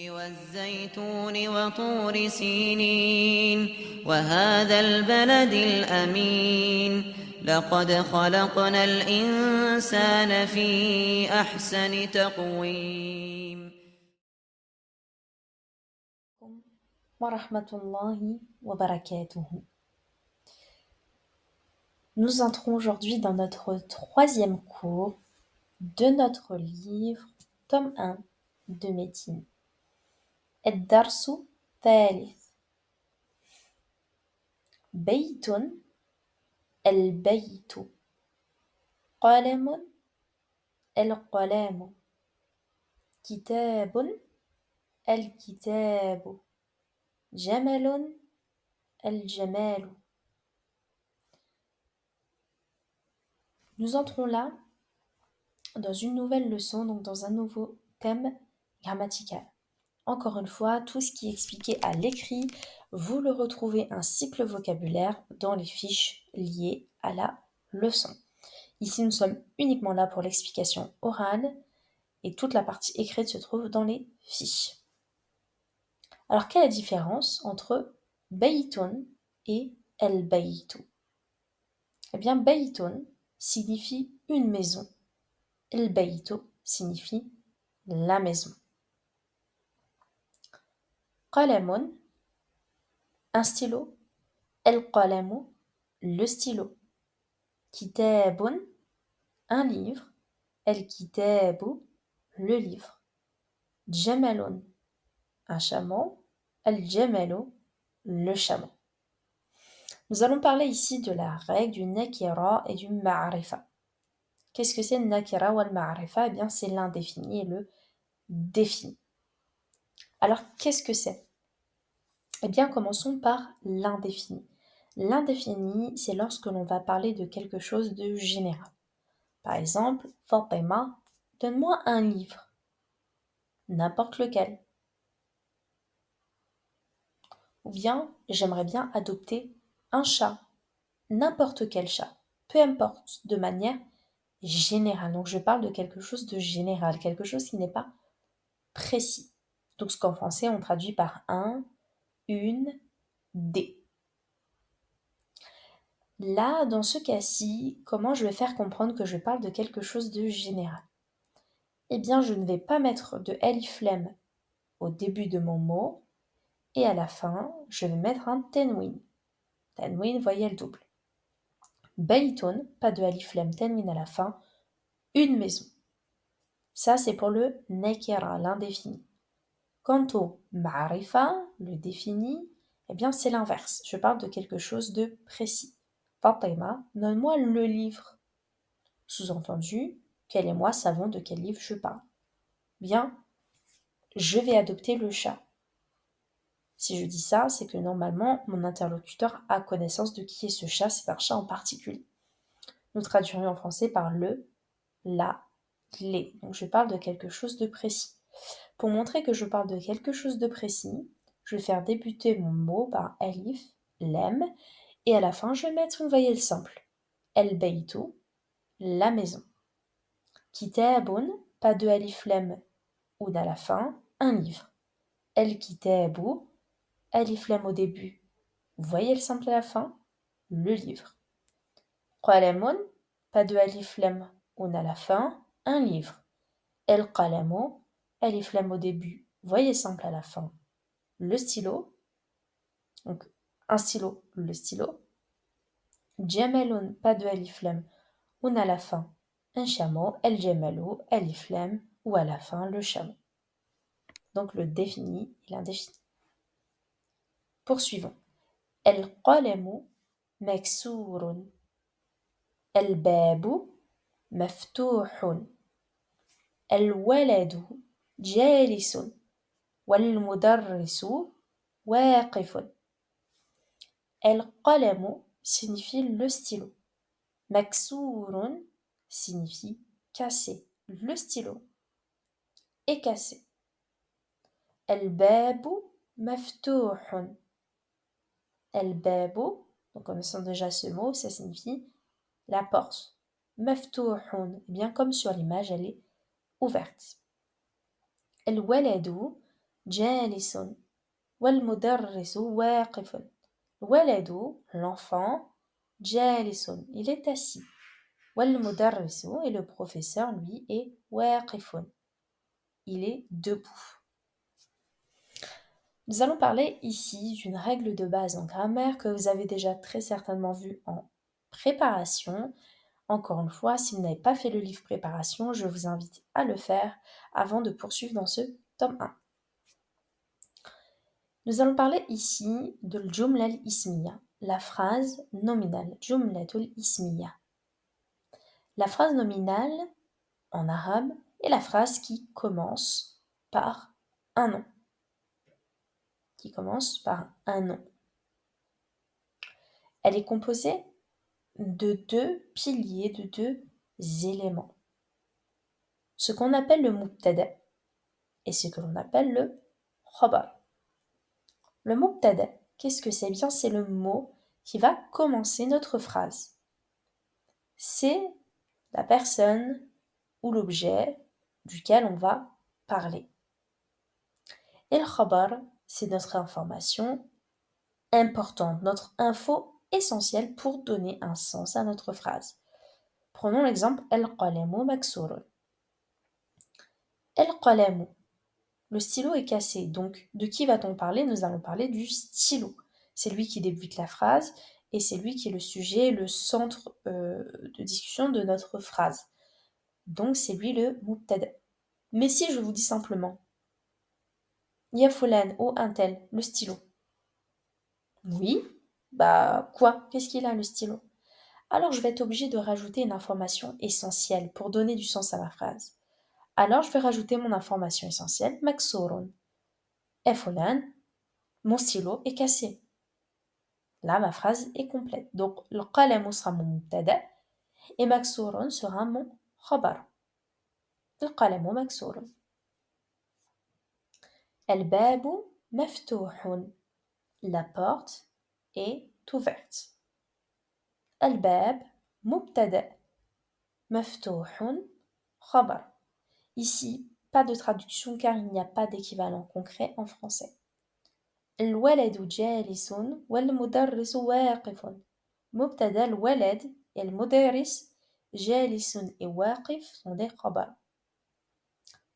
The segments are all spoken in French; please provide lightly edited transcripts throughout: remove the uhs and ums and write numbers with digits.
والزيتون وطور سينين وهذا البلد الأمين لقد خلقنا الإنسان في أحسن تقويم. ورحمة الله وبركاته. Nous entrons aujourd'hui dans notre troisième cours de notre livre, tome 1 de médecine. الدرس الثالث. بيت البيت، قلم القلم، كتاب الكتاب، جمل الجمال. Nous entrons là dans une nouvelle leçon, donc dans un nouveau thème grammatical. Encore une fois, tout ce qui est expliqué à l'écrit, vous le retrouvez ainsi que le vocabulaire dans les fiches liées à la leçon. Ici, nous sommes uniquement là pour l'explication orale et toute la partie écrite se trouve dans les fiches. Alors, quelle est la différence entre baytun et el baytu? Eh bien, baytun signifie une maison, el baytu signifie la maison. Qalamun, un stylo, el-qalamu, le stylo. Kitabun, un livre, el-kitabu, le livre. Jamalun, un chameau, el-jamalu, le chameau. Nous allons parler ici de la règle du nakira et du ma'arifa. Qu'est-ce que c'est le nakira ou le ma'arifa? Eh bien, c'est l'indéfini et le défini. Alors, qu'est-ce que c'est? Eh bien, commençons par l'indéfini. L'indéfini, c'est lorsque l'on va parler de quelque chose de général. Par exemple, Fatima, donne-moi un livre, n'importe lequel. Ou bien, j'aimerais bien adopter un chat, n'importe quel chat, peu importe, de manière générale. Donc, je parle de quelque chose de général, quelque chose qui n'est pas précis. Donc, ce qu'en français, on traduit par un, une, des. Là, dans ce cas-ci, comment je vais faire comprendre que je parle de quelque chose de général? Eh bien, je ne vais pas mettre de alif lam au début de mon mot et à la fin, je vais mettre un tenwin. Tenwin, voyelle double. Baytun, pas de alif lam, tenwin à la fin, une maison. Ça, c'est pour le nakira, l'indéfini. Quant au ma'arifa, le défini, eh bien, c'est l'inverse. Je parle de quelque chose de précis. Fatima, donne-moi le livre. Sous-entendu, qu'elle et moi savons de quel livre je parle. Bien, je vais adopter le chat. Si je dis ça, c'est que normalement, mon interlocuteur a connaissance de qui est ce chat, c'est un chat en particulier. Nous traduirions en français par le, la, les. Donc je parle de quelque chose de précis. Pour montrer que je parle de quelque chose de précis, je vais faire débuter mon mot par alif, lem, et à la fin, je vais mettre une voyelle simple. El baytu, la maison. Kitabun, pas de alif, lem, ou à la fin, un livre. El kitabu, alif, lem au début, voyelle simple à la fin, le livre. Qalamun, pas de alif, lem, ou à la fin, un livre. El qalamu, alif, lem au début, voyelle simple à la fin, le stylo, donc un stylo, le stylo. Jamalun, pas de alif lam, on à la fin un chameau, el jamalu, alif lam, ou à la fin le chameau. Donc le défini et l'indéfini. Poursuivons. El qalamu maksurun. El babu maftuhun. El waladu jalisun. Wal mudarrisu waqifun. El qalamu signifie le stylo. Maksurun signifie cassé. Le stylo est cassé. El-babu maftuhun. El-babu, donc connaissons déjà ce mot, ça signifie la porte. Maftuhun, bien comme sur l'image, elle est ouverte. El-waladu جالس والمدرس واقف. الولد, l'enfant, جالس, il est assis. والمدرس, et le professeur, lui, est واقف, il est debout. Nous allons parler ici d'une règle de base en grammaire que vous avez déjà très certainement vue en préparation. Encore une fois, si vous n'avez pas fait le livre préparation, je vous invite à le faire avant de poursuivre dans ce tome 1. Nous allons parler ici de l'jumla al-ismiya, la phrase nominale, jumlatul ismiya. La phrase nominale, en arabe, est la phrase qui commence par un nom. Qui commence par un nom. Elle est composée de deux piliers, de deux éléments. Ce qu'on appelle le mubtada et ce que l'on appelle le khabar. Le mubtada, qu'est-ce que c'est? Bien, c'est le mot qui va commencer notre phrase. C'est la personne ou l'objet duquel on va parler. Et le khabar, c'est notre information importante, notre info essentielle pour donner un sens à notre phrase. Prenons l'exemple al-qalamu maksurun. Al-qalamu, le stylo est cassé. Donc, de qui va-t-on parler? Nous allons parler du stylo. C'est lui qui débute la phrase et c'est lui qui est le sujet, le centre de discussion de notre phrase. Donc, c'est lui le mubtada. Mais si je vous dis simplement Ya fulan ou un tel, le stylo. Oui, bah quoi? Qu'est-ce qu'il a le stylo? Alors, je vais être obligée de rajouter une information essentielle pour donner du sens à ma phrase. Alors, je vais rajouter mon information essentielle, maksurun. Et fulan, mon stylo est cassé. Là, ma phrase est complète. Donc, le qalamu sera mon mubtada et maksurun sera mon khabar. Le qalamu maksurun. Al-babu maftuhun. La porte est ouverte. Al-bab mubtada maftuhun khabar. Ici, pas de traduction car il n'y a pas d'équivalent concret en français. الولد جالس والمدرس واقف. مبتدا الولد et المدرس جالس et واقف sont des khabar.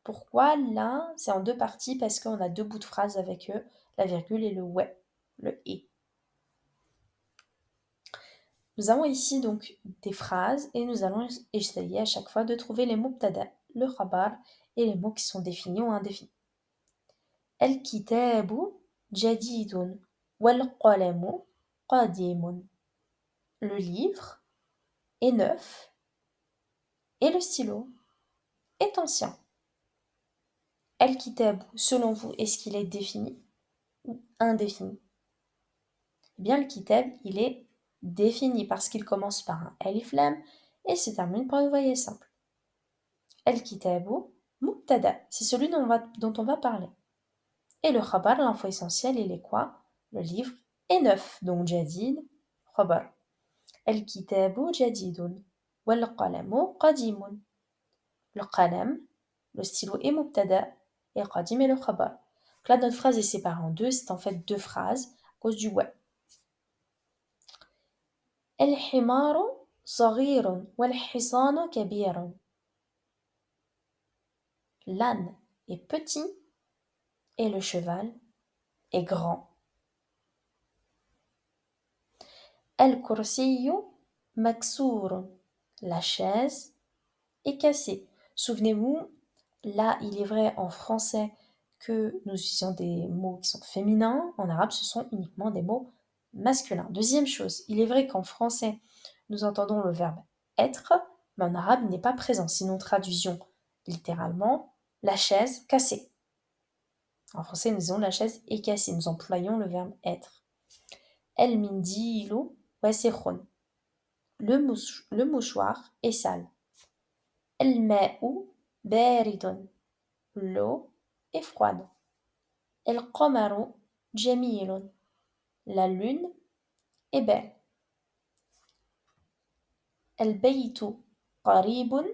Pourquoi là, c'est en deux parties parce qu'on a deux bouts de phrase avec eux, la virgule et le ouais, le et. Nous avons ici donc des phrases et nous allons essayer à chaque fois de trouver les mubtada, le khabar et les mots qui sont définis ou indéfinis. الكتاب جديد والقلم قديم. Le livre est neuf et le stylo est ancien. Al-kitab, selon vous, est-ce qu'il est défini ou indéfini? Eh bien, le kitab, il est défini parce qu'il commence par un alif lam et se termine par une voyelle simple. Al-kitabu mubtada, c'est celui dont on va parler. Et le khabar, l'info essentielle, il est quoi? Le livre est neuf, donc jadid, khabar. Al-kitabu jadidun, wal qalamu qadimun. Le qalam, le stylo est mubtada, et qadim est le khabar. Donc là, notre phrase est séparée en deux, c'est en fait deux phrases à cause du ouais. Al-himaru saghirun, wal hisanu kabirun. L'âne est petit et le cheval est grand. Al-kursiyu maksurun. La chaise est cassée. Souvenez-vous, là, il est vrai en français que nous utilisons des mots qui sont féminins. En arabe, ce sont uniquement des mots masculins. Deuxième chose, il est vrai qu'en français, nous entendons le verbe être, mais en arabe, il n'est pas présent. Si nous traduisions littéralement, la chaise cassée. En français, nous disons la chaise est cassée. Nous employons le verbe être. El-mindilu wasikhun. Le mouchoir est sale. El-ma'u baridun. L'eau est froide. El-qamaru jamilun. La lune est belle. El-baytu qaribun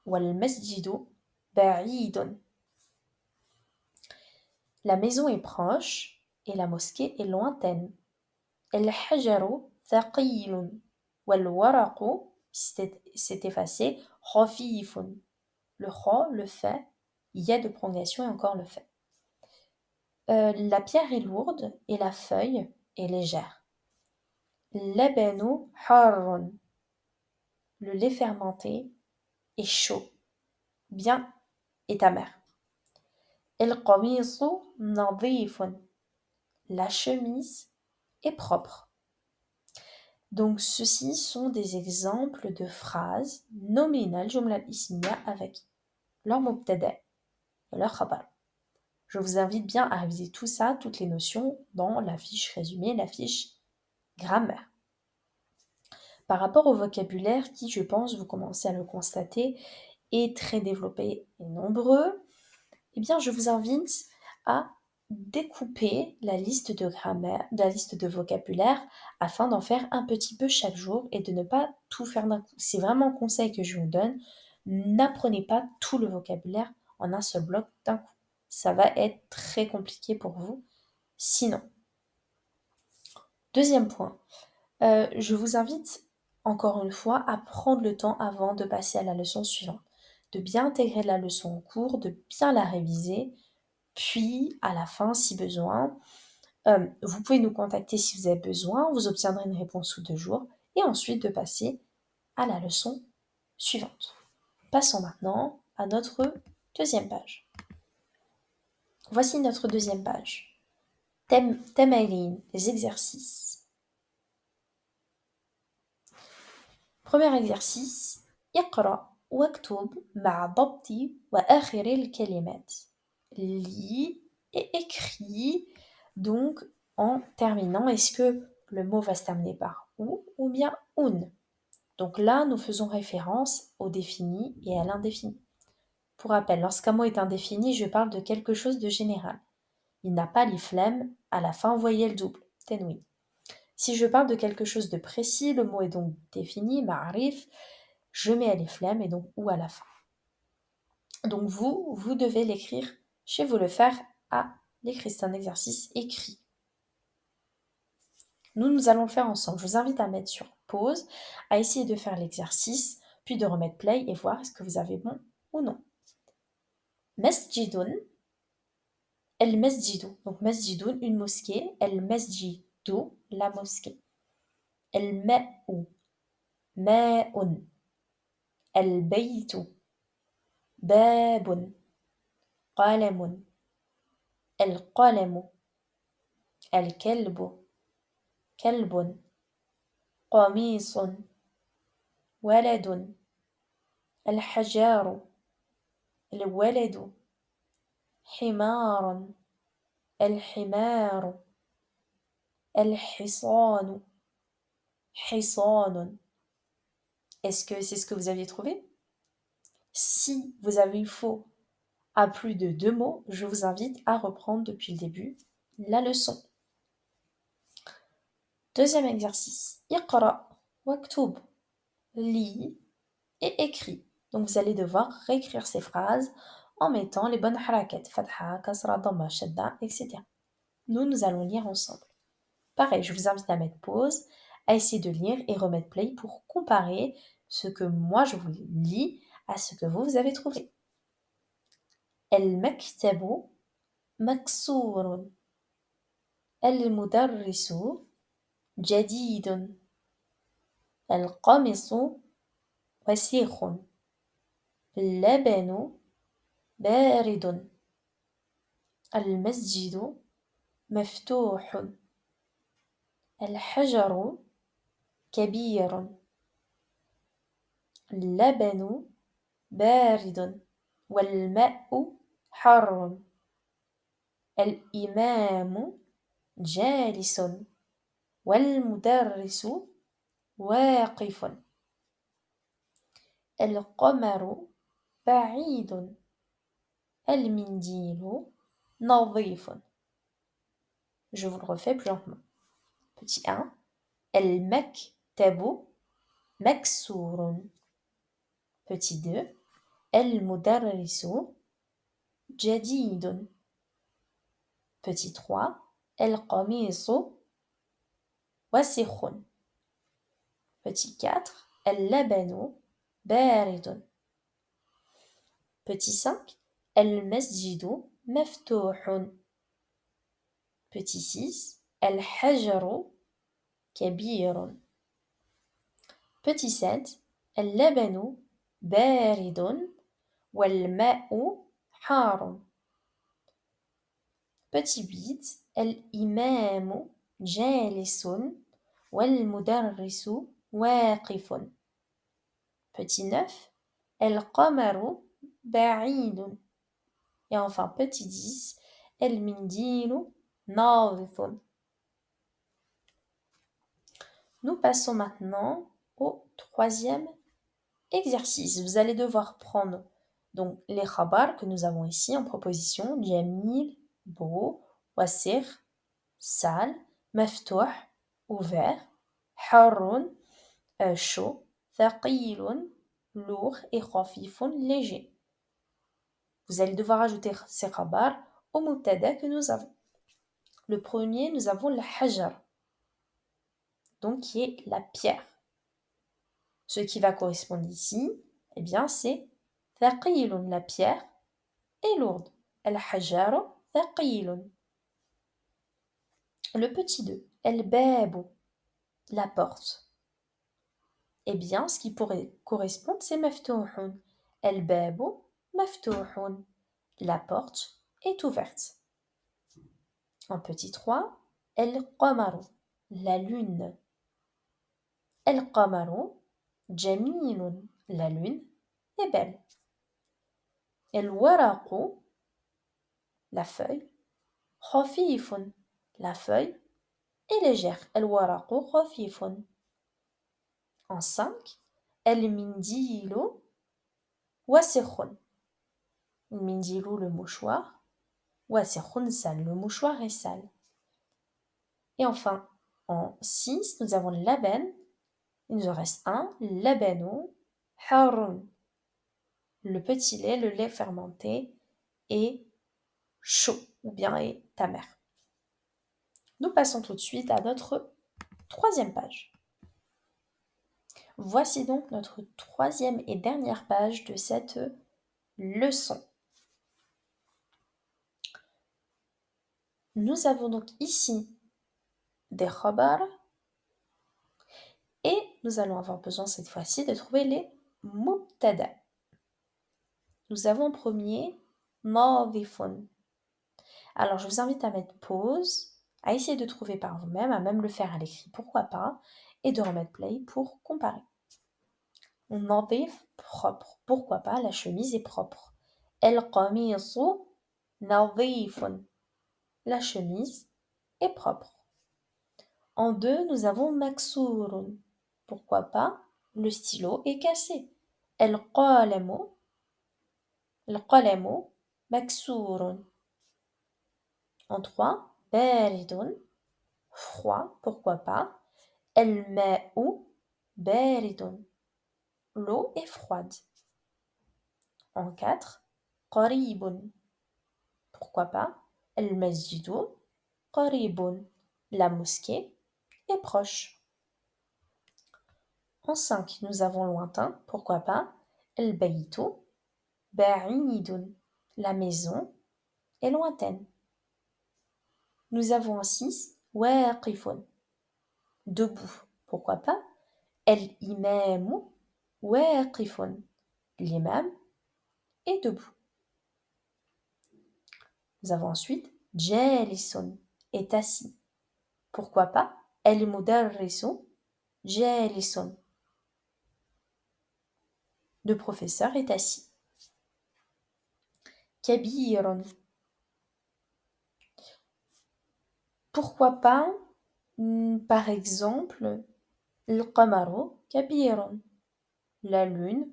wal masjidu ba'idun. La maison est proche et la mosquée est lointaine. الحجر ثقيل والورق c'est effacé خفيف. Le kha, le fait, il y a de prolongation et encore le fait. La pierre est lourde et la feuille est légère. اللبن حار. Le lait fermenté est chaud, bien est amer. القميص نظيف. La chemise est propre. Donc, ceux-ci sont des exemples de phrases nominales, jumla al-ismiya, avec leur mubtada et leur khabar. Je vous invite bien à réviser tout ça, toutes les notions, dans la fiche résumée, la fiche grammaire. Par rapport au vocabulaire qui, je pense, vous commencez à le constater, est très développé et nombreux, eh bien, je vous invite à découper la liste de grammaire, la liste de vocabulaire, afin d'en faire un petit peu chaque jour et de ne pas tout faire d'un coup. C'est vraiment un conseil que je vous donne. N'apprenez pas tout le vocabulaire en un seul bloc d'un coup. Ça va être très compliqué pour vous. Sinon, deuxième point, je vous invite encore une fois à prendre le temps avant de passer à la leçon suivante, de bien intégrer la leçon en cours, de bien la réviser, puis à la fin, si besoin, vous pouvez nous contacter si vous avez besoin, vous obtiendrez une réponse sous 2 jours, et ensuite de passer à la leçon suivante. Passons maintenant à notre deuxième page. Voici notre deuxième page. Tamarin, les exercices. Premier exercice. اقرأ واكتب مع ضبط وآخر الكلمات. Lis et écris donc en terminant. Est-ce que le mot va se terminer par ou bien un? Donc là, nous faisons référence au défini et à l'indéfini. Pour rappel, lorsqu'un mot est indéfini, je parle de quelque chose de général. Il n'a pas l'iflemme, à la fin, voyelle double, tenwi. Si je parle de quelque chose de précis, le mot est donc défini, ma'arif, je mets l'iflemme et donc ou à la fin. Donc vous devez l'écrire chez vous, le faire à l'écrit. C'est un exercice écrit. Nous allons le faire ensemble. Je vous invite à mettre sur pause, à essayer de faire l'exercice, puis de remettre play et voir est-ce que vous avez bon ou non. Masjidun, el masjidu. Donc masjidun, une mosquée. El masjidu, la mosquée. El ma'u, ma'un. El baytu, babun. قلم. القلم. الكلب. كلب. قميص. ولد. الحجار. الولد. حمار. الحمار. الحصان. حصان. Est-ce que c'est ce que vous aviez trouvé? Si vous avez eu faux à plus de 2 mots, je vous invite à reprendre depuis le début la leçon. Deuxième exercice. Iqra waktub. Lis et écris. Donc vous allez devoir réécrire ces phrases en mettant les bonnes harakat, fatha, kasra, dhamma, shadda, etc. Nous allons lire ensemble. Pareil, je vous invite à mettre pause, à essayer de lire et remettre play pour comparer ce que moi je vous lis à ce que vous avez trouvé. المكتب مكسور. المدرس جديد. القمص وسيخ. اللبن بارد. المسجد مفتوح. الحجر كبير. اللبن بارد والماء حار. الإمام جالس والمدرس واقف. القمر بعيد. المنديل نظيف. Je vous le refais plus lentement. Petit 1. المكتب مكسور. Petit 2. المدرس جديد. Petit 3, القميص واسخ. Petit 4, اللبن بارد. Petit 5, المسجد مفتوح. Petit 6, الحجر كبير. Petit 7, اللبن بارد والماء حار. Petit 8, الإمام جالس والمدرس واقف. Petit 9, القمر بعيد. Et enfin, petit 10, المنديل ناظف. Nous passons maintenant au troisième exercice. Vous allez devoir prendre donc les khabar que nous avons ici en proposition. Jamil, beau, wasir, sale, maftouh, ouvert, harun, chaud, thaqilun, lourd et khafifun, léger. Vous allez devoir ajouter ces khabar au mubtada que nous avons. Le premier, nous avons le hajar, donc qui est la pierre. Ce qui va correspondre ici, eh bien, c'est thaqilun, la pierre, est lourde. Al-hajaru thaqilun. Le petit 2, al-babu, la porte. Eh bien, ce qui pourrait correspondre, c'est maftuhun. Al-babu maftuhun. La porte est ouverte. En petit 3, al-qamaru, la lune. Al-qamaru jamilun, la lune est belle. Al-waraqu, la feuille. Khafifun, la feuille est légère. Al-waraqu khafifun. En 5, al-mindilu wasikhun. Mindilu, le mouchoir. Wasikhun, sale, le mouchoir est sale. Et enfin, en 6, nous avons laban. Il nous en reste un, labanu harun. Le petit lait, le lait fermenté est chaud ou bien est amer. Nous passons tout de suite à notre troisième page. Voici donc notre troisième et dernière page de cette leçon. Nous avons donc ici des khabar et nous allons avoir besoin cette fois-ci de trouver les mubtada. Nous avons en premier nadifun. Alors je vous invite à mettre pause, à essayer de trouver par vous-même, à même le faire à l'écrit, pourquoi pas, et de remettre play pour comparer. Nadif, propre, pourquoi pas, la chemise est propre. El-qamisu nadifun. La chemise est propre. En 2, nous avons maksurun. Pourquoi pas, le stylo est cassé. El-qalamu maksurun. En 3, baridun, froid, pourquoi pas. El-ma'u baridun. L'eau est froide. En 4, qaribun. Pourquoi pas. El-masjidu qaribun. La mosquée est proche. En 5, nous avons lointain, pourquoi pas. El-baytu ba'idun. La maison est lointaine. Nous avons en 6, waqifun. Debout, pourquoi pas. El-imamu waqifun. L'imam est debout. Nous avons ensuite jalisun, est assis. Pourquoi pas. El-mudarrisu jalisun. Le professeur est assis. Kabirun. Pourquoi pas, par exemple, al-qamaru kabirun. La lune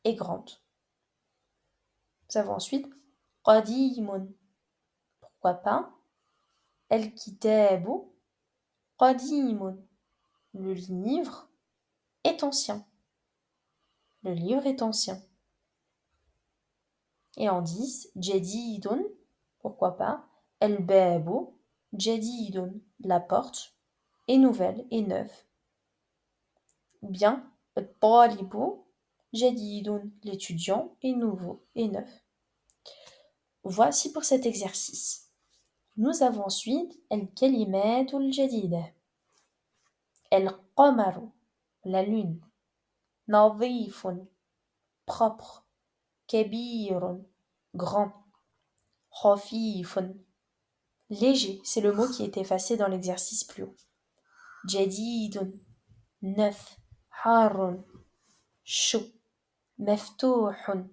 est grande. Nous avons ensuite qadimun. Pourquoi pas. Al-kitabu qadimun. Le livre est ancien. Le livre est ancien. Et en 10, jadidun. Pourquoi pas. الباب جديد. La porte est nouvelle et neuve. Ou bien الطالب جديد. L'étudiant est nouveau et neuf. Voici pour cet exercice. Nous avons ensuite الكلمات الجديدة. القمر, la lune. نظيف, propre. كبير, grand. خفيف, léger, c'est le mot qui est effacé dans l'exercice plus haut. جديد, neuf. حار, chaud. مفتوح,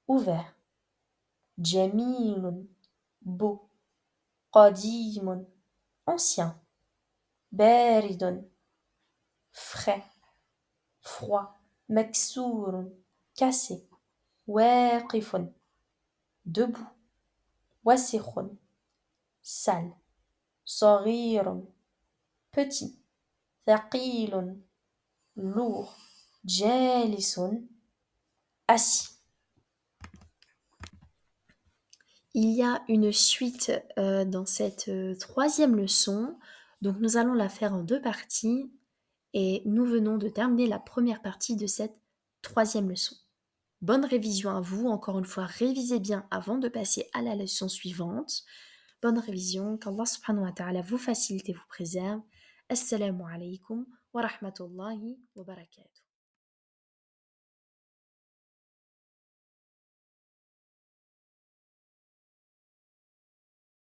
ouvert. جميل, beau. قديم, ancien. بارد, frais. Froid. مكسور, cassé. واقف, debout. واسخ, sale. صغير, petit. ثقيل, lourd. جالس, assis. Il y a une suite dans cette troisième leçon, donc nous allons la faire en deux parties et nous venons de terminer la première partie de cette troisième leçon. Bonne révision à vous, encore une fois révisez bien avant de passer à la leçon suivante. Bonne révision, qu'Allah subhanahu wa ta'ala vous facilite et vous préserve. Assalamu alaikum wa rahmatullahi wa barakatuh.